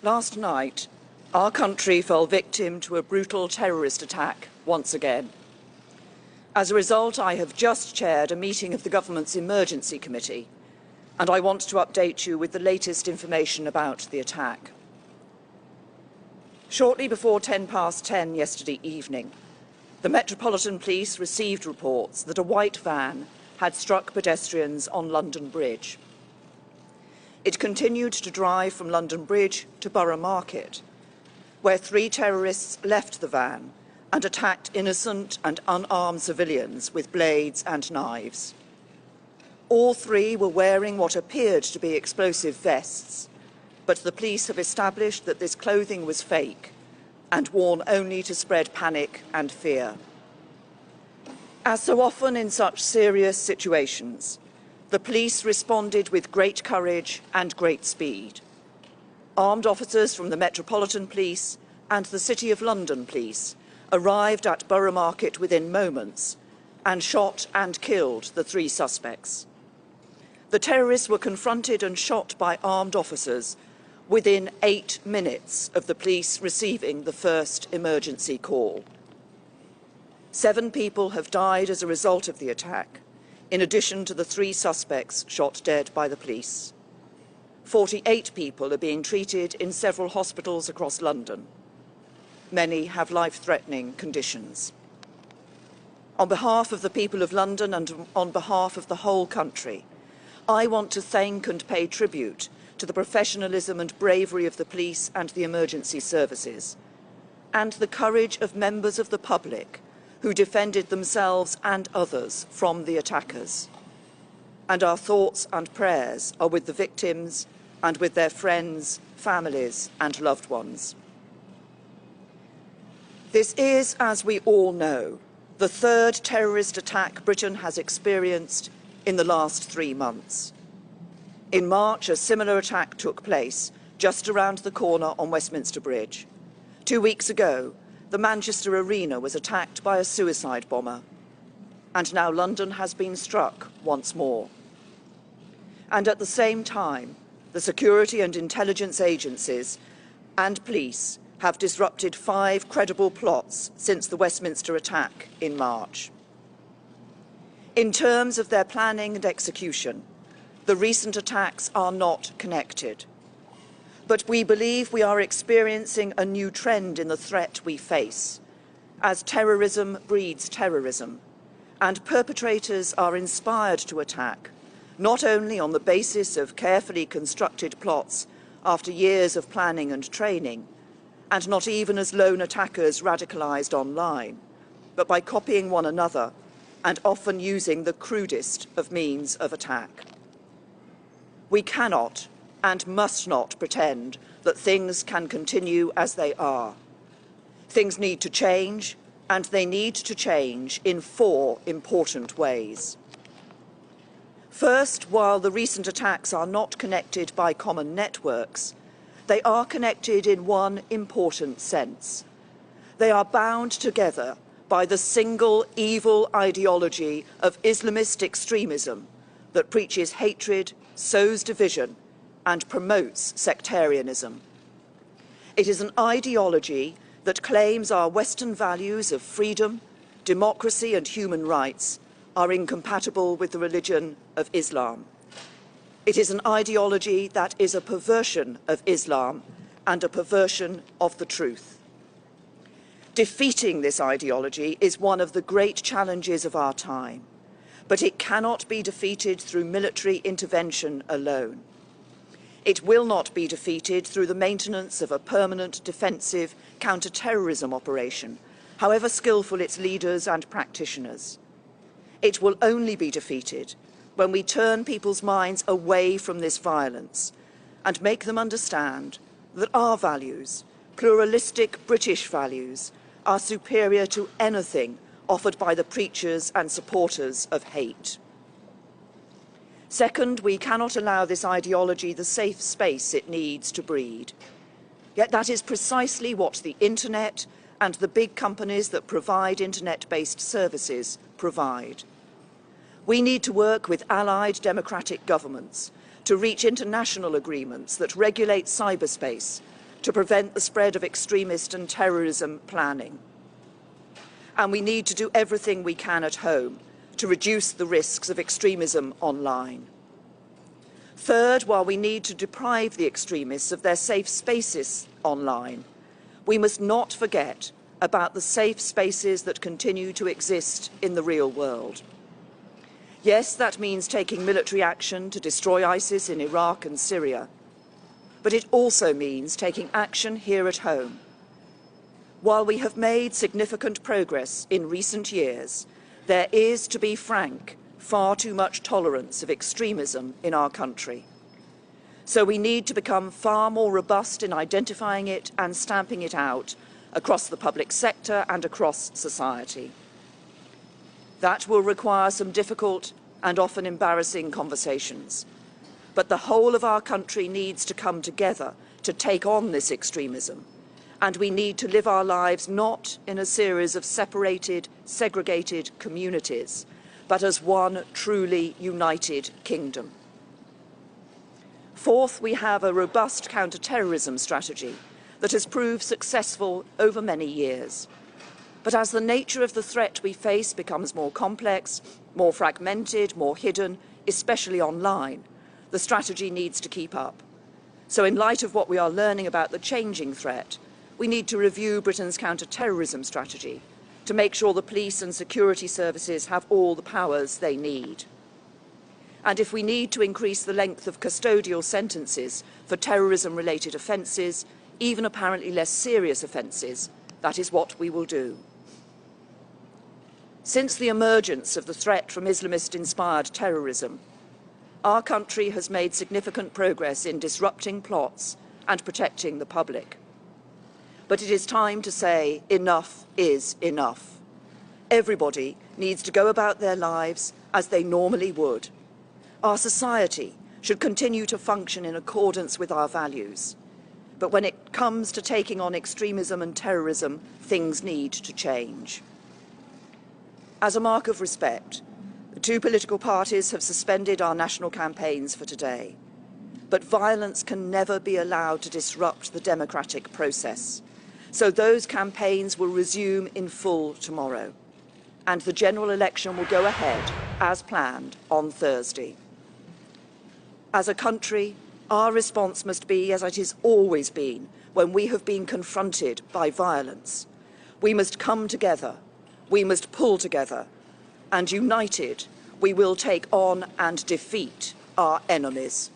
Last night, our country fell victim to a brutal terrorist attack once again. As a result, I have just chaired a meeting of the Government's Emergency Committee, and I want to update you with the latest information about the attack. Shortly before 10:10 yesterday evening, the Metropolitan Police received reports that a white van had struck pedestrians on London Bridge. It continued to drive from London Bridge to Borough Market, where 3 terrorists left the van and attacked innocent and unarmed civilians with blades and knives. All 3 were wearing what appeared to be explosive vests, but the police have established that this clothing was fake and worn only to spread panic and fear. As so often in such serious situations, the police responded with great courage and great speed. Armed officers from the Metropolitan Police and the City of London Police arrived at Borough Market within moments and shot and killed the 3 suspects. The terrorists were confronted and shot by armed officers within 8 minutes of the police receiving the first emergency call. 7 people have died as a result of the attack, in addition to the 3 suspects shot dead by the police. 48 people are being treated in several hospitals across London. Many have life-threatening conditions. On behalf of the people of London and on behalf of the whole country, I want to thank and pay tribute to the professionalism and bravery of the police and the emergency services, and the courage of members of the public who defended themselves and others from the attackers. And our thoughts and prayers are with the victims and with their friends, families, and loved ones. This is, as we all know, the 3rd terrorist attack Britain has experienced in the last 3 months. In March, a similar attack took place just around the corner on Westminster Bridge. 2 weeks ago, the Manchester Arena was attacked by a suicide bomber. And now London has been struck once more. And at the same time, the security and intelligence agencies and police have disrupted 5 credible plots since the Westminster attack in March. In terms of their planning and execution, the recent attacks are not connected. But we believe we are experiencing a new trend in the threat we face, as terrorism breeds terrorism, and perpetrators are inspired to attack, not only on the basis of carefully constructed plots after years of planning and training, and not even as lone attackers radicalized online, but by copying one another and often using the crudest of means of attack. We cannot and must not pretend that things can continue as they are. Things need to change, and they need to change in 4 important ways. First, while the recent attacks are not connected by common networks, they are connected in one important sense. They are bound together by the single evil ideology of Islamist extremism that preaches hatred, sows division, and promotes sectarianism. It is an ideology that claims our Western values of freedom, democracy, and human rights are incompatible with the religion of Islam. It is an ideology that is a perversion of Islam and a perversion of the truth. Defeating this ideology is one of the great challenges of our time, but it cannot be defeated through military intervention alone. It will not be defeated through the maintenance of a permanent defensive counter-terrorism operation, however skillful its leaders and practitioners. It will only be defeated when we turn people's minds away from this violence and make them understand that our values, pluralistic British values, are superior to anything offered by the preachers and supporters of hate. Second, we cannot allow this ideology the safe space it needs to breed. Yet that is precisely what the internet and the big companies that provide internet-based services provide. We need to work with allied democratic governments to reach international agreements that regulate cyberspace to prevent the spread of extremist and terrorism planning. And we need to do everything we can at home to reduce the risks of extremism online. Third, while we need to deprive the extremists of their safe spaces online, we must not forget about the safe spaces that continue to exist in the real world. Yes, that means taking military action to destroy ISIS in Iraq and Syria, but it also means taking action here at home. While we have made significant progress in recent years, there is, to be frank, far too much tolerance of extremism in our country. So we need to become far more robust in identifying it and stamping it out across the public sector and across society. That will require some difficult and often embarrassing conversations. But the whole of our country needs to come together to take on this extremism. And we need to live our lives not in a series of separated, segregated communities, but as one truly united kingdom. Fourth, we have a robust counter-terrorism strategy that has proved successful over many years. But as the nature of the threat we face becomes more complex, more fragmented, more hidden, especially online, the strategy needs to keep up. So in light of what we are learning about the changing threat, we need to review Britain's counter-terrorism strategy to make sure the police and security services have all the powers they need. And if we need to increase the length of custodial sentences for terrorism-related offences, even apparently less serious offences, that is what we will do. Since the emergence of the threat from Islamist-inspired terrorism, our country has made significant progress in disrupting plots and protecting the public. But it is time to say enough is enough. Everybody needs to go about their lives as they normally would. Our society should continue to function in accordance with our values. But when it comes to taking on extremism and terrorism, things need to change. As a mark of respect, the two political parties have suspended our national campaigns for today. But violence can never be allowed to disrupt the democratic process. So those campaigns will resume in full tomorrow. And the general election will go ahead, as planned, on Thursday. As a country, our response must be as it has always been when we have been confronted by violence. We must come together, we must pull together, and united, we will take on and defeat our enemies.